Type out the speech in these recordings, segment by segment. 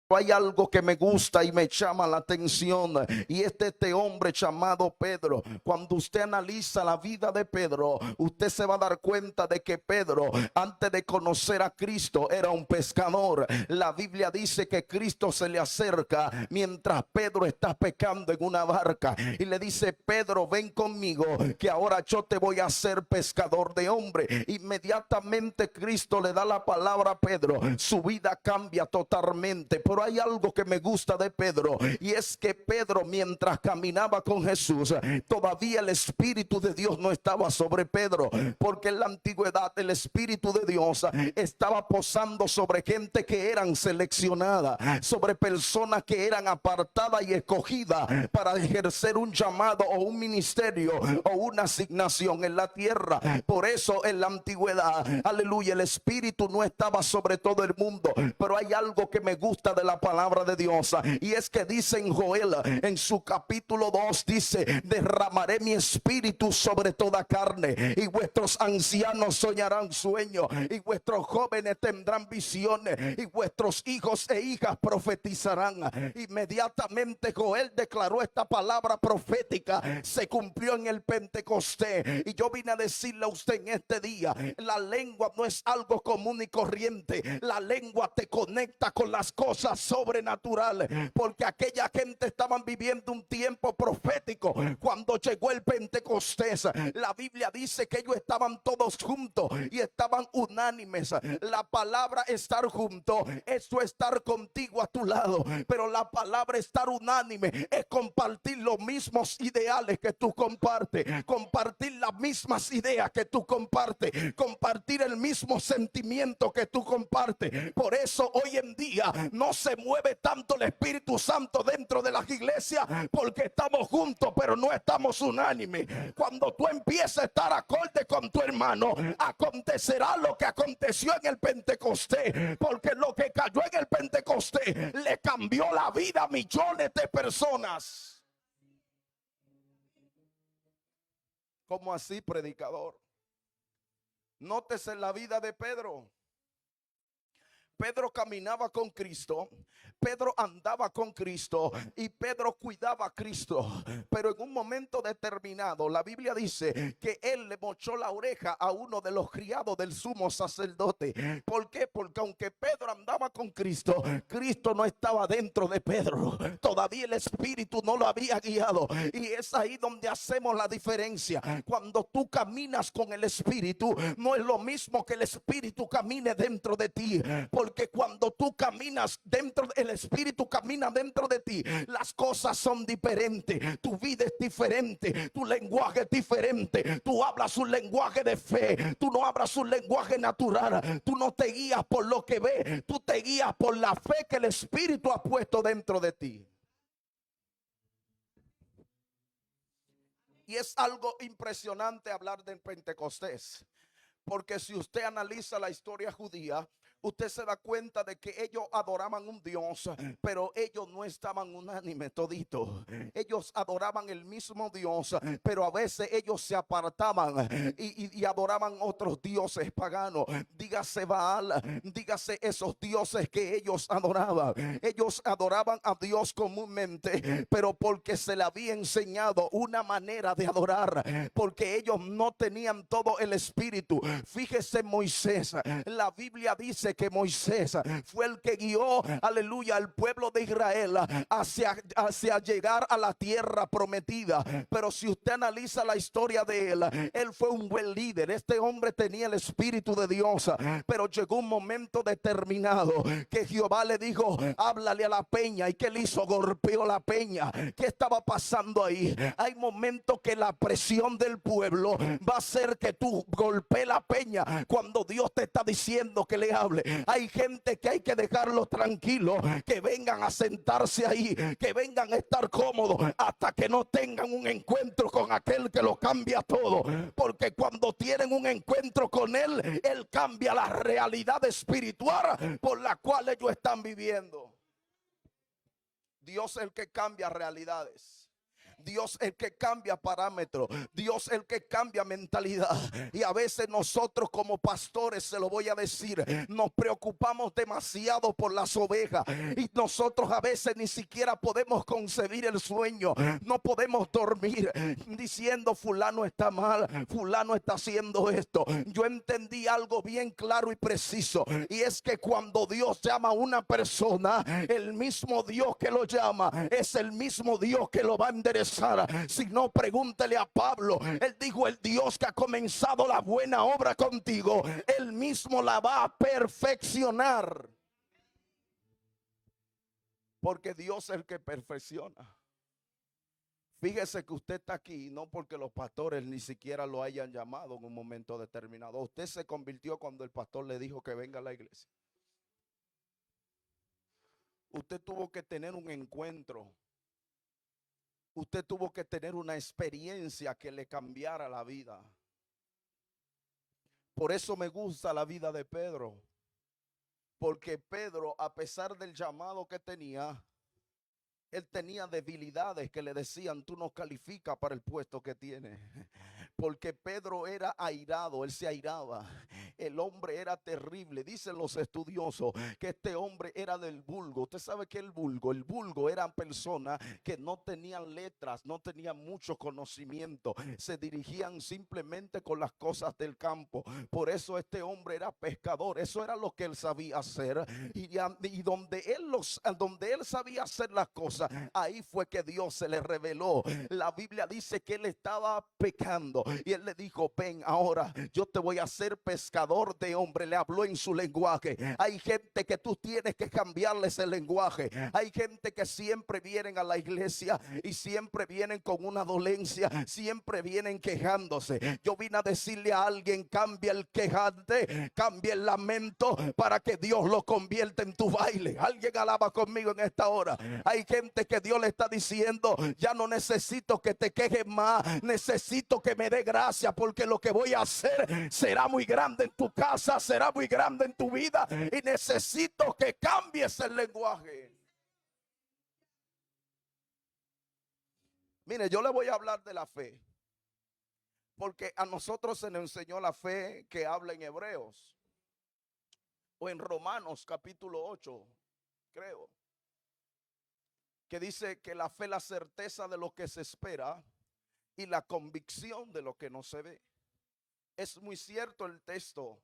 Hay algo que me gusta y me llama la atención, y este hombre llamado Pedro. Cuando usted analiza la vida de Pedro, usted se va a dar cuenta de que Pedro, antes de conocer a Cristo, era un pescador. La Biblia dice que Cristo se le acerca mientras Pedro está pescando en una barca y le dice: Pedro, ven conmigo, que ahora yo te voy a hacer pescador de hombre. Inmediatamente Cristo le da la palabra a Pedro, su vida cambia totalmente. Pero hay algo que me gusta de Pedro, y es que Pedro, mientras caminaba con Jesús, todavía el Espíritu de Dios no estaba sobre Pedro, porque en la antigüedad el Espíritu de Dios estaba posando sobre gente que eran seleccionadas, sobre personas que eran apartadas y escogidas para ejercer un llamado o un ministerio o una asignación en la tierra. Por eso en la antigüedad, aleluya, el Espíritu no estaba sobre todo el mundo. Pero hay algo que me gusta de la palabra de Dios, y es que dice en Joel, en su capítulo 2, dice: derramaré mi espíritu sobre toda carne, y vuestros ancianos soñarán sueños, y vuestros jóvenes tendrán visiones, y vuestros hijos e hijas profetizarán. Inmediatamente Joel declaró esta palabra profética, se cumplió en el Pentecostés. Y yo vine a decirle a usted en este día: la lengua no es algo común y corriente. La lengua te conecta con las cosas sobrenaturales, porque aquella gente estaban viviendo un tiempo profético. Cuando llegó el Pentecostés, la Biblia dice que ellos estaban todos juntos y estaban unánimes. La palabra estar junto, eso es estar contigo a tu lado, pero la palabra estar unánime es compartir los mismos ideales que tú compartes, compartir las mismas ideas que tú compartes, compartir el mismo sentimiento que tú compartes. Por eso hoy en día no se mueve tanto el Espíritu Santo dentro de las iglesias, porque estamos juntos pero no estamos unánimes. Cuando tú empiezas a estar acorde con tu hermano, acontecerá lo que aconteció en el Pentecostés, porque lo que cayó en el Pentecostés le cambió la vida a millones de personas. ¿Cómo así, predicador? Nótese la vida de Pedro. Pedro caminaba con Cristo, Pedro andaba con Cristo y Pedro cuidaba a Cristo. Pero en un momento determinado, la Biblia dice que él le mochó la oreja a uno de los criados del sumo sacerdote. ¿Por qué? Porque aunque Pedro andaba con Cristo, Cristo no estaba dentro de Pedro. Todavía el Espíritu no lo había guiado. Y es ahí donde hacemos la diferencia. Cuando tú caminas con el Espíritu, no es lo mismo que el Espíritu camine dentro de ti. Porque cuando tú caminas dentro, el Espíritu camina dentro de ti, las cosas son diferentes, tu vida es diferente, tu lenguaje es diferente, tú hablas un lenguaje de fe, tú no hablas un lenguaje natural, tú no te guías por lo que ves, tú te guías por la fe que el Espíritu ha puesto dentro de ti. Y es algo impresionante hablar del Pentecostés, porque si usted analiza la historia judía, usted se da cuenta de que ellos adoraban un Dios, pero ellos no estaban unánimes todito. Ellos adoraban el mismo Dios, pero a veces ellos se apartaban y adoraban otros dioses paganos. Dígase Baal, dígase esos dioses que ellos adoraban. Ellos adoraban a Dios comúnmente, pero porque se le había enseñado una manera de adorar, porque ellos no tenían todo el espíritu. Fíjese Moisés, la Biblia dice que Moisés fue el que guió, aleluya, al pueblo de Israel hacia llegar a la tierra prometida. Pero si usted analiza la historia de él fue un buen líder. Este hombre tenía el Espíritu de Dios, pero llegó un momento determinado que Jehová le dijo: háblale a la peña. ¿Y qué le hizo? Golpeó la peña. ¿Qué estaba pasando ahí? Hay momentos que la presión del pueblo va a hacer que tú golpees la peña cuando Dios te está diciendo que le hable. Hay gente que hay que dejarlos tranquilos, que vengan a sentarse ahí, que vengan a estar cómodos hasta que no tengan un encuentro con aquel que lo cambia todo. Porque cuando tienen un encuentro con él, él cambia la realidad espiritual por la cual ellos están viviendo. Dios es el que cambia realidades. Dios el que cambia parámetros, Dios el que cambia mentalidad. Y a veces nosotros como pastores, se lo voy a decir, nos preocupamos demasiado por las ovejas y nosotros a veces ni siquiera podemos concebir el sueño, no podemos dormir diciendo fulano está mal, fulano está haciendo esto. Yo entendí algo bien claro y preciso, y es que cuando Dios llama a una persona, el mismo Dios que lo llama es el mismo Dios que lo va a enderezar. Si no, pregúntele a Pablo. Él dijo: el Dios que ha comenzado la buena obra contigo, él mismo la va a perfeccionar. Porque Dios es el que perfecciona. Fíjese que usted está aquí no porque los pastores ni siquiera lo hayan llamado en un momento determinado. Usted se convirtió cuando el pastor le dijo que venga a la iglesia. Usted tuvo que tener un encuentro. Usted tuvo que tener una experiencia que le cambiara la vida. Por eso me gusta la vida de Pedro. Porque Pedro, a pesar del llamado que tenía, él tenía debilidades que le decían: tú no calificas para el puesto que tienes. Porque Pedro era airado, él se airaba. El hombre era terrible. Dicen los estudiosos que este hombre era del vulgo. Usted sabe que el vulgo eran personas que no tenían letras, no tenían mucho conocimiento, se dirigían simplemente con las cosas del campo. Por eso este hombre era pescador, eso era lo que él sabía hacer. Y donde él sabía hacer las cosas, ahí fue que Dios se le reveló. La Biblia dice que él estaba pecando y él le dijo: ven ahora, yo te voy a hacer pescador de hombre. Le habló en su lenguaje. Hay gente que tú tienes que cambiarles el lenguaje. Hay gente que siempre vienen a la iglesia y siempre vienen con una dolencia, siempre vienen quejándose. Yo vine a decirle a alguien: cambia el quejante, cambia el lamento, para que Dios lo convierta en tu baile. Alguien alaba conmigo en esta hora. Hay gente que Dios le está diciendo: ya no necesito que te quejes más, necesito que me dé gracia, porque lo que voy a hacer será muy grande en tu casa, será muy grande en tu vida, y necesito que cambies el lenguaje. Mire, yo le voy a hablar de la fe, porque a nosotros se nos enseñó la fe que habla en Hebreos o en Romanos capítulo 8, creo, que dice que la fe es la certeza de lo que se espera y la convicción de lo que no se ve. Es muy cierto el texto,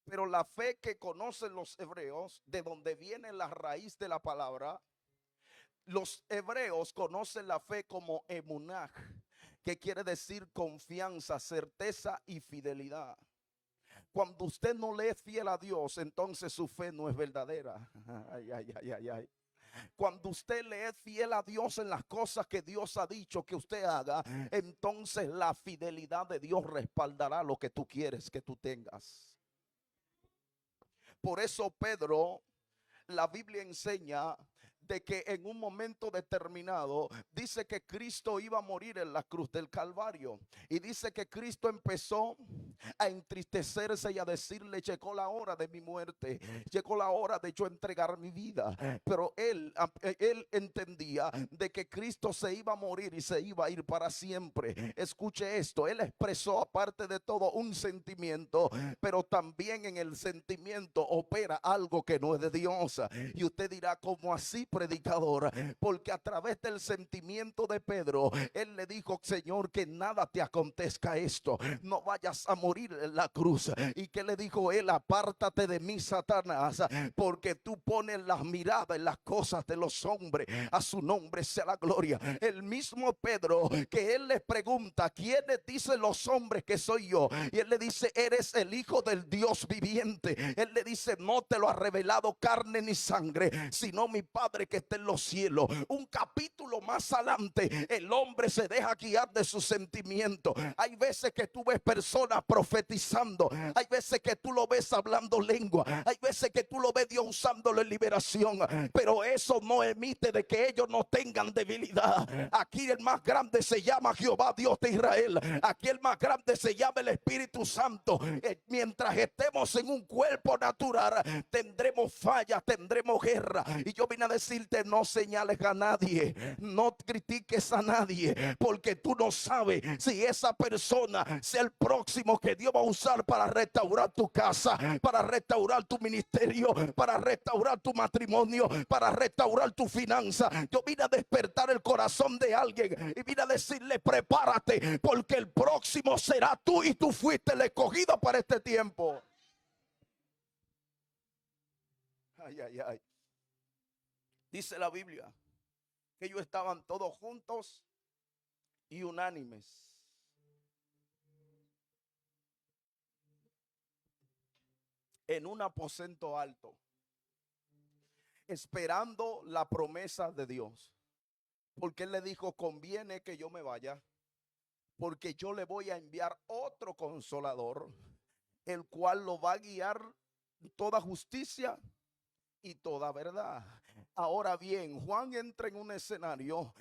pero la fe que conocen los hebreos, de donde viene la raíz de la palabra, los hebreos conocen la fe como emunaj, que quiere decir confianza, certeza y fidelidad. Cuando usted no le es fiel a Dios, entonces su fe no es verdadera. Ay, ay, ay, ay, ay. Cuando usted le es fiel a Dios en las cosas que Dios ha dicho que usted haga, entonces la fidelidad de Dios respaldará lo que tú quieres que tú tengas. Por eso Pedro, la Biblia enseña de que en un momento determinado dice que Cristo iba a morir en la cruz del Calvario, y dice que Cristo empezó a entristecerse y a decirle: llegó la hora de mi muerte, llegó la hora de yo entregar mi vida. Pero él entendía de que Cristo se iba a morir y se iba a ir para siempre. Escuche esto, él expresó aparte de todo un sentimiento, pero también en el sentimiento opera algo que no es de Dios. Y usted dirá: ¿cómo así, predicador? Porque a través del sentimiento de Pedro, él le dijo: Señor, que nada te acontezca esto, no vayas a morir en la cruz. ¿Y qué le dijo él? Apártate de mí, Satanás, porque tú pones las miradas en las cosas de los hombres. A su nombre sea la gloria. El mismo Pedro, que él les pregunta: ¿quiénes dicen los hombres que soy yo? Y él le dice: eres el Hijo del Dios viviente. Él le dice: no te lo ha revelado carne ni sangre, sino mi Padre que está en los cielos. Un capítulo más adelante, el hombre se deja guiar de sus sentimientos. Hay veces que tú ves personas profetizando. Hay veces que tú lo ves hablando lengua. Hay veces que tú lo ves Dios usándolo en liberación. Pero eso no emite de que ellos no tengan debilidad. Aquí el más grande se llama Jehová Dios de Israel. Aquí el más grande se llama el Espíritu Santo. Mientras estemos en un cuerpo natural, tendremos fallas, tendremos guerra. Y yo vine a decirte: no señales a nadie, no critiques a nadie, porque tú no sabes si esa persona sea el próximo que Dios va a usar para restaurar tu casa, para restaurar tu ministerio, para restaurar tu matrimonio, para restaurar tu finanza. Yo vine a despertar el corazón de alguien y vine a decirle: prepárate, porque el próximo será tú, y tú fuiste el escogido para este tiempo. Ay, ay, ay. Dice la Biblia que ellos estaban todos juntos y unánimes. En un aposento alto, esperando la promesa de Dios. Porque él le dijo: conviene que yo me vaya, porque yo le voy a enviar otro consolador, el cual lo va a guiar toda justicia y toda verdad. Ahora bien, Juan entra en un escenario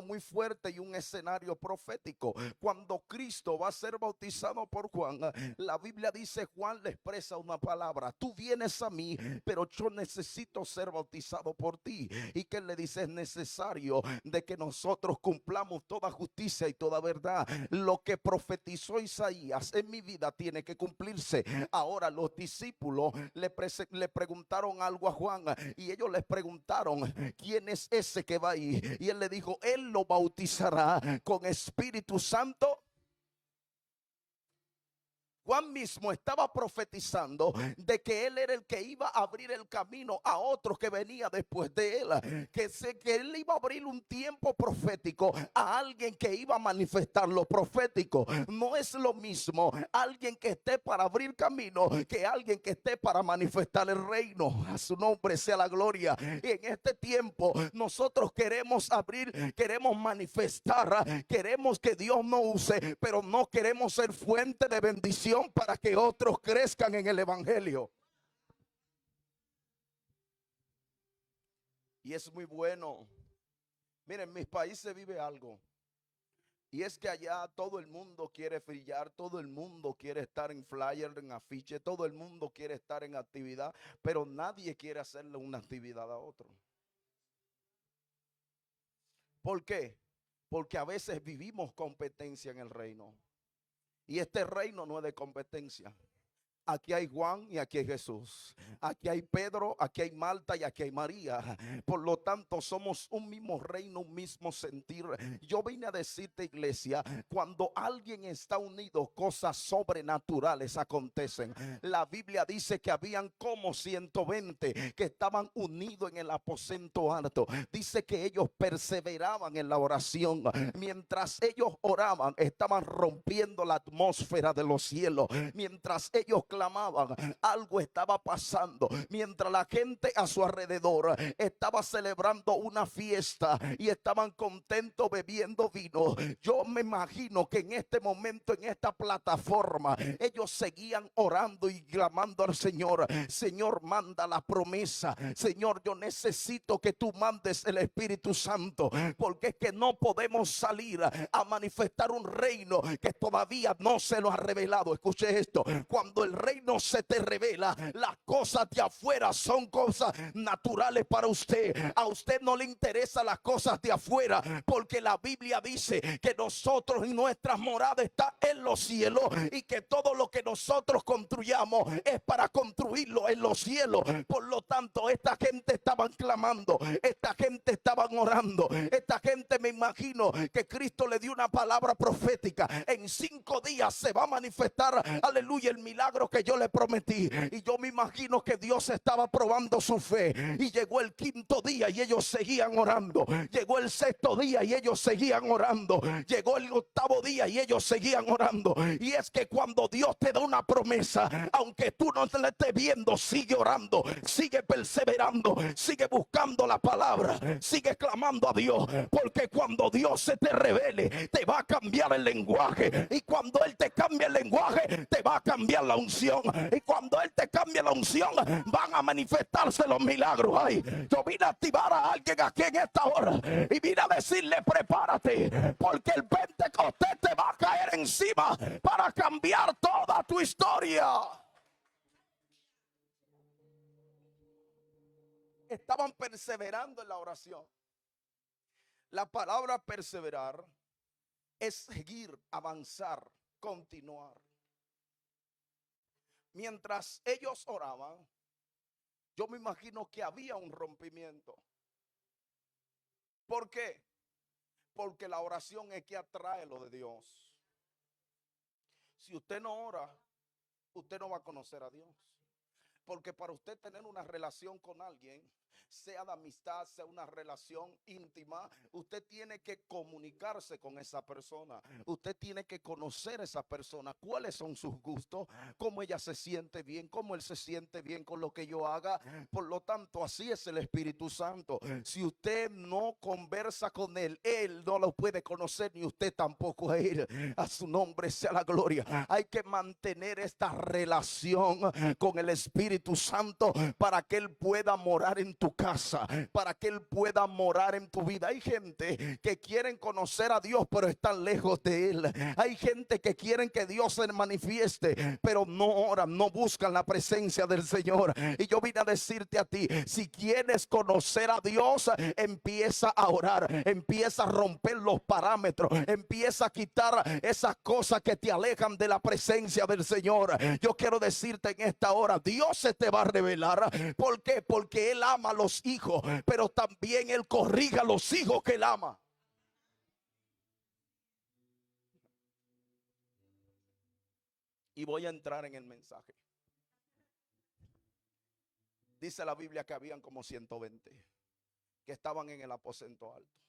muy fuerte y un escenario profético. Cuando Cristo va a ser bautizado por Juan, la Biblia dice: Juan le expresa una palabra: tú vienes a mí, pero yo necesito ser bautizado por ti. Y que le dice: es necesario de que nosotros cumplamos toda justicia y toda verdad. Lo que profetizó Isaías en mi vida tiene que cumplirse. Ahora los discípulos le preguntaron algo a Juan, y ellos les preguntaron: ¿quién es ese que va ahí? Y él le dijo: él lo bautizará con Espíritu Santo. Juan mismo estaba profetizando de que él era el que iba a abrir el camino a otro que venía después de él, que él iba a abrir un tiempo profético a alguien que iba a manifestar lo profético. No es lo mismo alguien que esté para abrir camino que alguien que esté para manifestar el reino. A su nombre sea la gloria. Y en este tiempo nosotros queremos abrir, queremos manifestar, queremos que Dios nos use, pero no queremos ser fuente de bendición para que otros crezcan en el evangelio. Y es muy bueno. Miren, en mis países vive algo, y es que allá todo el mundo quiere brillar, todo el mundo quiere estar en flyer, en afiche, todo el mundo quiere estar en actividad, pero nadie quiere hacerle una actividad a otro. ¿Por qué? Porque a veces vivimos competencia en el reino, y este reino no es de competencia. Aquí hay Juan y aquí hay Jesús. Aquí hay Pedro, aquí hay Marta y aquí hay María. Por lo tanto, somos un mismo reino, un mismo sentir. Yo vine a decirte, iglesia, cuando alguien está unido, cosas sobrenaturales acontecen. La Biblia dice que habían como 120 que estaban unidos en el aposento alto. Dice que ellos perseveraban en la oración. Mientras ellos oraban, estaban rompiendo la atmósfera de los cielos. Mientras ellos clamaban, algo estaba pasando. Mientras la gente a su alrededor estaba celebrando una fiesta y estaban contentos bebiendo vino, yo me imagino que en este momento, en esta plataforma, ellos seguían orando y clamando al Señor: Señor, manda la promesa. Señor, yo necesito que tú mandes el Espíritu Santo, porque es que no podemos salir a manifestar un reino que todavía no se lo ha revelado. Escuche esto: cuando el reino se te revela, las cosas de afuera son cosas naturales para usted. A usted no le interesan las cosas de afuera, porque la Biblia dice que nosotros y nuestras moradas están en los cielos, y que todo lo que nosotros construyamos es para construirlo en los cielos. Por lo tanto, esta gente estaban clamando, esta gente estaban orando, esta gente, me imagino que Cristo le dio una palabra profética: en 5 días se va a manifestar, aleluya, el milagro que que yo le prometí. Y yo me imagino que Dios estaba probando su fe. Y llegó el quinto día y ellos seguían orando. Llegó el sexto día y ellos seguían orando. Llegó el octavo día y ellos seguían orando. Y es que cuando Dios te da una promesa, aunque tú no la estés viendo, sigue orando, sigue perseverando, sigue buscando la palabra, sigue clamando a Dios, porque cuando Dios se te revele, te va a cambiar el lenguaje. Y cuando Él te cambia el lenguaje, te va a cambiar la unción. Y cuando Él te cambia la unción, van a manifestarse los milagros. Ay, yo vine a activar a alguien aquí en esta hora y vine a decirle: prepárate, porque el Pentecostés te va a caer encima para cambiar toda tu historia. Estaban perseverando en la oración. La palabra perseverar es seguir, avanzar, continuar. Mientras ellos oraban, yo me imagino que había un rompimiento. ¿Por qué? Porque la oración es que atrae lo de Dios. Si usted no ora, usted no va a conocer a Dios. Porque para usted tener una relación con alguien, sea de amistad, sea una relación íntima, usted tiene que comunicarse con esa persona. Usted tiene que conocer a esa persona, cuáles son sus gustos, cómo ella se siente bien, cómo él se siente bien con lo que yo haga. Por lo tanto, así es el Espíritu Santo. Si usted no conversa con él, él no lo puede conocer, ni usted tampoco a él. A su nombre sea la gloria. Hay que mantener esta relación con el Espíritu Santo para que él pueda morar en tu casa, para que él pueda morar en tu vida. Hay gente que quieren conocer a Dios pero están lejos de él. Hay gente que quieren que Dios se manifieste pero no oran, no buscan la presencia del Señor. Y yo vine a decirte a ti: si quieres conocer a Dios, empieza a orar, empieza a romper los parámetros, empieza a quitar esas cosas que te alejan de la presencia del Señor. Yo quiero decirte en esta hora: Dios se te va a revelar. ¿Por qué? Porque Él ama a los hijos, pero también Él corrige a los hijos que Él ama. Y voy a entrar en el mensaje. Dice la Biblia que habían como 120 que estaban en el aposento alto.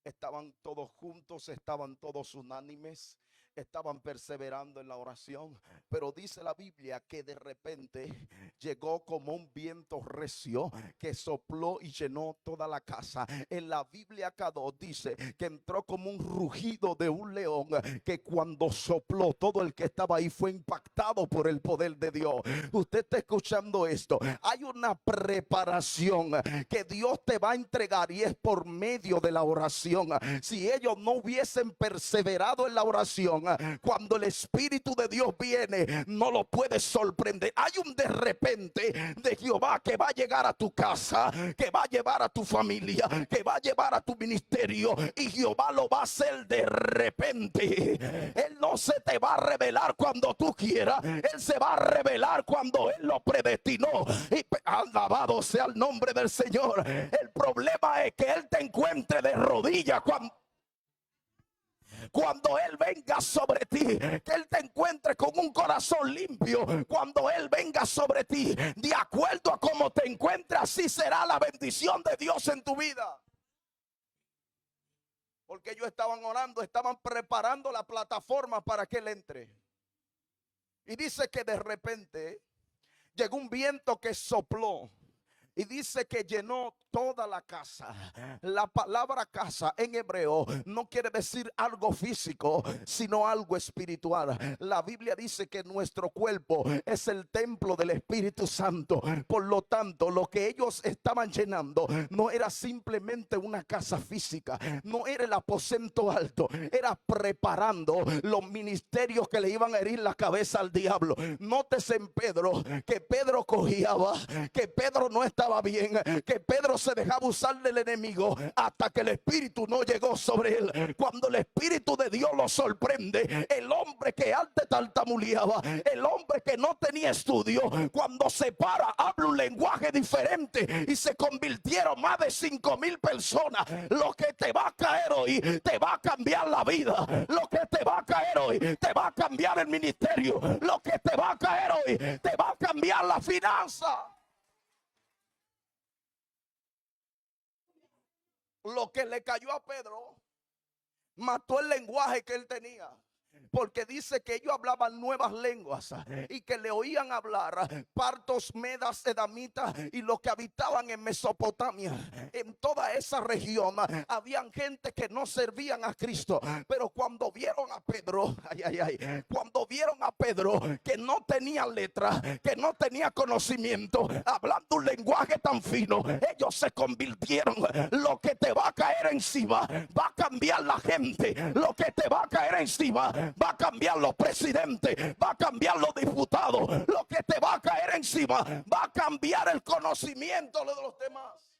Estaban todos juntos, estaban todos unánimes, estaban perseverando en la oración. Pero dice la Biblia que de repente llegó como un viento recio que sopló y llenó toda la casa. En la Biblia K2 dice que entró como un rugido de un león, que cuando sopló, todo el que estaba ahí fue impactado por el poder de Dios. Usted está escuchando esto. Hay una preparación que Dios te va a entregar y es por medio de la oración. Si ellos no hubiesen perseverado en la oración, cuando el Espíritu de Dios viene, no lo puedes sorprender. Hay un de repente de Jehová que va a llegar a tu casa, que va a llevar a tu familia, que va a llevar a tu ministerio, y Jehová lo va a hacer de repente. Él no se te va a revelar cuando tú quieras, Él se va a revelar cuando Él lo predestinó. Y alabado sea el nombre del Señor. El problema es que Él te encuentre de rodillas cuando Él venga sobre ti, que Él te encuentre con un corazón limpio. Cuando Él venga sobre ti, de acuerdo a cómo te encuentres, así será la bendición de Dios en tu vida. Porque ellos estaban orando, estaban preparando la plataforma para que Él entre. Y dice que de repente llegó un viento que sopló. Y dice que llenó toda la casa. La palabra casa en hebreo no quiere decir algo físico, sino algo espiritual. La Biblia dice que nuestro cuerpo es el templo del Espíritu Santo. Por lo tanto, lo que ellos estaban llenando no era simplemente una casa física, no era el aposento alto, era preparando los ministerios que le iban a herir la cabeza al diablo. Nótese en Pedro que Pedro cojeaba, que Pedro no estaba estaba bien, que Pedro se dejaba usar del enemigo hasta que el Espíritu no llegó sobre él. Cuando el Espíritu de Dios lo sorprende, el hombre que antes tartamuleaba, el hombre que no tenía estudio, cuando se para habla un lenguaje diferente y se convirtieron más de 5,000 personas. Lo que te va a caer hoy te va a cambiar la vida. Lo que te va a caer hoy te va a cambiar el ministerio. Lo que te va a caer hoy te va a cambiar la finanza. Lo que le cayó a Pedro mató el lenguaje que él tenía. Porque dice que ellos hablaban nuevas lenguas y que le oían hablar partos, medas, edamitas y los que habitaban en Mesopotamia. En toda esa región habían gente que no servían a Cristo, pero cuando vieron a Pedro, cuando vieron a Pedro que no tenía letra, que no tenía conocimiento, hablando un lenguaje tan fino, ellos se convirtieron. Lo que te va a caer encima va a cambiar la gente. Lo que te va a caer encima va a cambiar los presidentes, va a cambiar los diputados. Lo que te va a caer encima va a cambiar el conocimiento de los demás.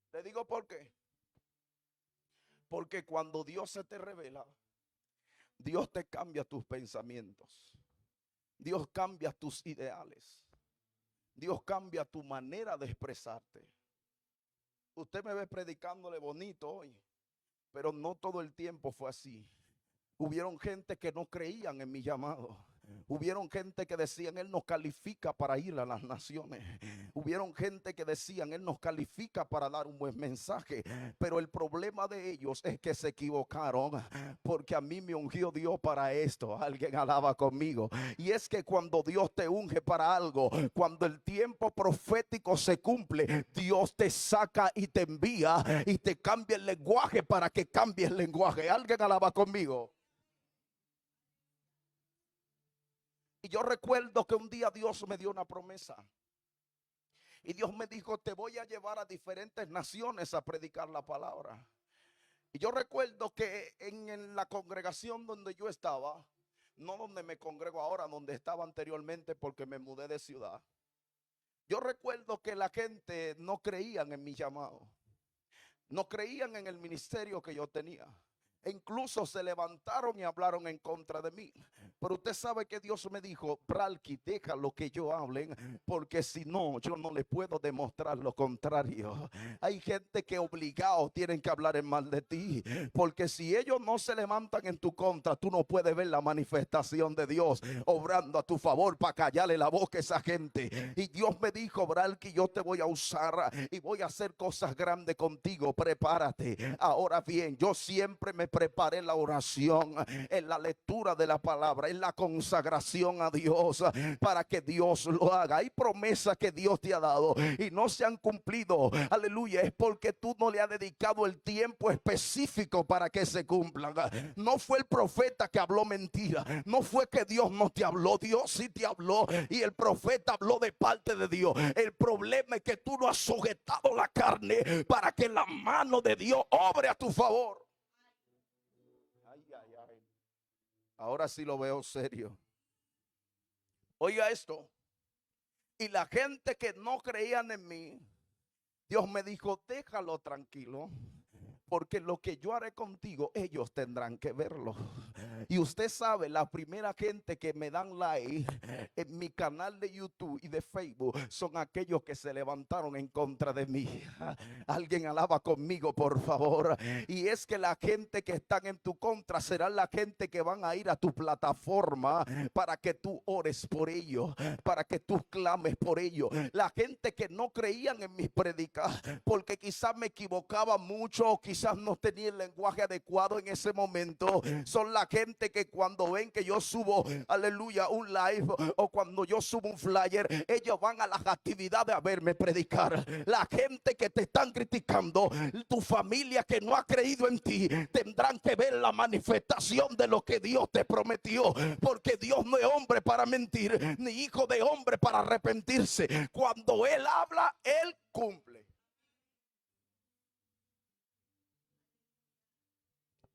Te digo por qué. Porque cuando Dios se te revela, Dios te cambia tus pensamientos. Dios cambia tus ideales. Dios cambia tu manera de expresarte. Usted me ve predicándole bonito hoy, pero no todo el tiempo fue así. Hubieron gente que no creían en mi llamado. Hubieron gente que decían: él nos califica para ir a las naciones. Hubieron gente que decían: él nos califica para dar un buen mensaje. Pero el problema de ellos es que se equivocaron, porque a mí me ungió Dios para esto. Alguien alaba conmigo. Y es que cuando Dios te unge para algo, cuando el tiempo profético se cumple, Dios te saca y te envía y te cambia el lenguaje para que cambie el lenguaje. Alguien alaba conmigo. Y yo recuerdo que un día Dios me dio una promesa. Y Dios me dijo: te voy a llevar a diferentes naciones a predicar la palabra. Y yo recuerdo que en la congregación donde yo estaba, no donde me congrego ahora, donde estaba anteriormente porque me mudé de ciudad, yo recuerdo que la gente no creían en mi llamado. No creían en el ministerio que yo tenía. E incluso se levantaron y hablaron en contra de mí. Pero usted sabe que Dios me dijo: Bralki, deja lo que yo hablen, porque si no, yo no le puedo demostrar lo contrario. Hay gente que obligado tienen que hablar en mal de ti, porque si ellos no se levantan en tu contra, tú no puedes ver la manifestación de Dios obrando a tu favor para callarle la boca a esa gente. Y Dios me dijo: Bralki, yo te voy a usar y voy a hacer cosas grandes contigo. Prepárate. Ahora bien, yo siempre me preparé en la oración, en la lectura de la palabra, en la consagración a Dios, para que Dios lo haga. Hay promesas que Dios te ha dado y no se han cumplido. Aleluya. Es porque tú no le has dedicado el tiempo específico para que se cumplan. No fue el profeta que habló mentira. No fue que Dios no te habló. Dios sí te habló y el profeta habló de parte de Dios. El problema es que tú no has sujetado la carne para que la mano de Dios obre a tu favor. Ahora sí lo veo serio. Oiga esto. Y la gente que no creían en mí, Dios me dijo: déjalo tranquilo, porque lo que yo haré contigo, ellos tendrán que verlo. Y usted sabe, la primera gente que me dan like en mi canal de YouTube y de Facebook son aquellos que se levantaron en contra de mí. Alguien alaba conmigo, por favor. Y es que la gente que están en tu contra será la gente que van a ir a tu plataforma para que tú ores por ellos, para que tú clames por ellos. La gente que no creían en mis predicas porque quizás me equivocaba mucho o quizás no tenía el lenguaje adecuado en ese momento, son la gente que cuando ven que yo subo, aleluya, un live o cuando yo subo un flyer, ellos van a las actividades a verme predicar. La gente que te están criticando, tu familia que no ha creído en ti, tendrán que ver la manifestación de lo que Dios te prometió, porque Dios no es hombre para mentir, ni hijo de hombre para arrepentirse. Cuando Él habla, Él cumple.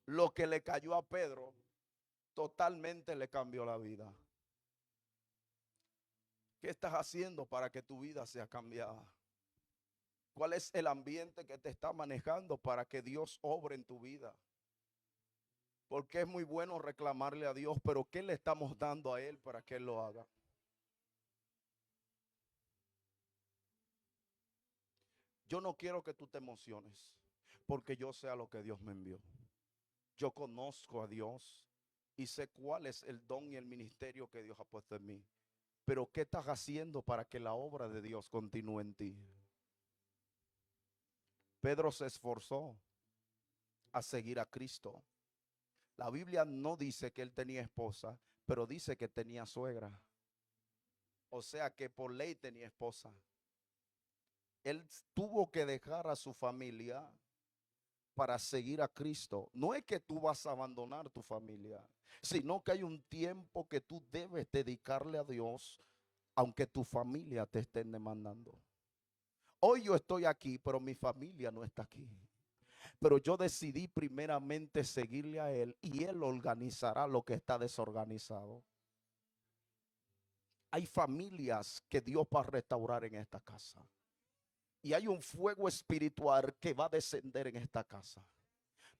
Lo que le cayó a Pedro totalmente le cambió la vida. ¿Qué estás haciendo para que tu vida sea cambiada? ¿Cuál es el ambiente que te está manejando para que Dios obre en tu vida? Porque es muy bueno reclamarle a Dios, pero ¿qué le estamos dando a Él para que Él lo haga? Yo no quiero que tú te emociones, porque yo sé a lo que Dios me envió. Yo conozco a Dios y sé cuál es el don y el ministerio que Dios ha puesto en mí. Pero ¿qué estás haciendo para que la obra de Dios continúe en ti? Pedro se esforzó a seguir a Cristo. La Biblia no dice que él tenía esposa, pero dice que tenía suegra. O sea que por ley tenía esposa. Él tuvo que dejar a su familia para seguir a Cristo. No es que tú vas a abandonar tu familia, sino que hay un tiempo que tú debes dedicarle a Dios, aunque tu familia te estén demandando. Hoy yo estoy aquí, pero mi familia no está aquí. Pero yo decidí primeramente seguirle a Él y Él organizará lo que está desorganizado. Hay familias que Dios va a restaurar en esta casa. Y hay un fuego espiritual que va a descender en esta casa.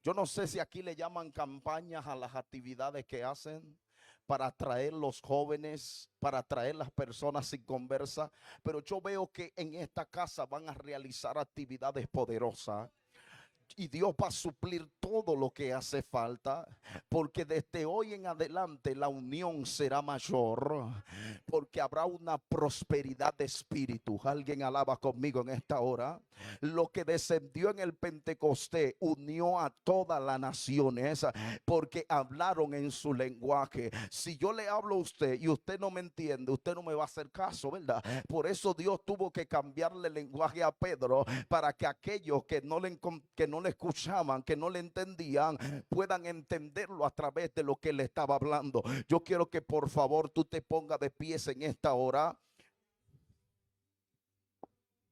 Yo no sé si aquí le llaman campañas a las actividades que hacen para atraer los jóvenes, para atraer las personas sin conversa, pero yo veo que en esta casa van a realizar actividades poderosas. Y Dios va a suplir todo lo que hace falta, porque desde hoy en adelante la unión será mayor, porque habrá una prosperidad de espíritu. Alguien alaba conmigo en esta hora. Lo que descendió en el Pentecostés unió a todas las naciones, porque hablaron en su lenguaje. Si yo le hablo a usted y usted no me entiende, usted no me va a hacer caso, ¿verdad? Por eso Dios tuvo que cambiarle el lenguaje a Pedro, para que aquellos que no le escuchaban, que no le entendían, puedan entenderlo a través de lo que él estaba hablando. Yo quiero que por favor tú te pongas de pies en esta hora.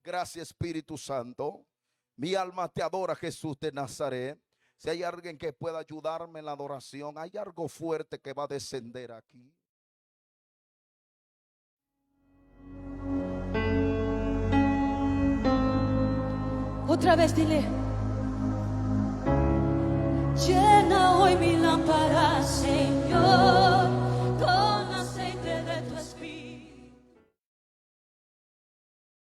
Gracias, Espíritu Santo. Mi alma te adora, Jesús de Nazaret. Si hay alguien que pueda ayudarme en la adoración, hay algo fuerte que va a descender aquí. Otra vez dile: llena hoy mi lámpara, Señor.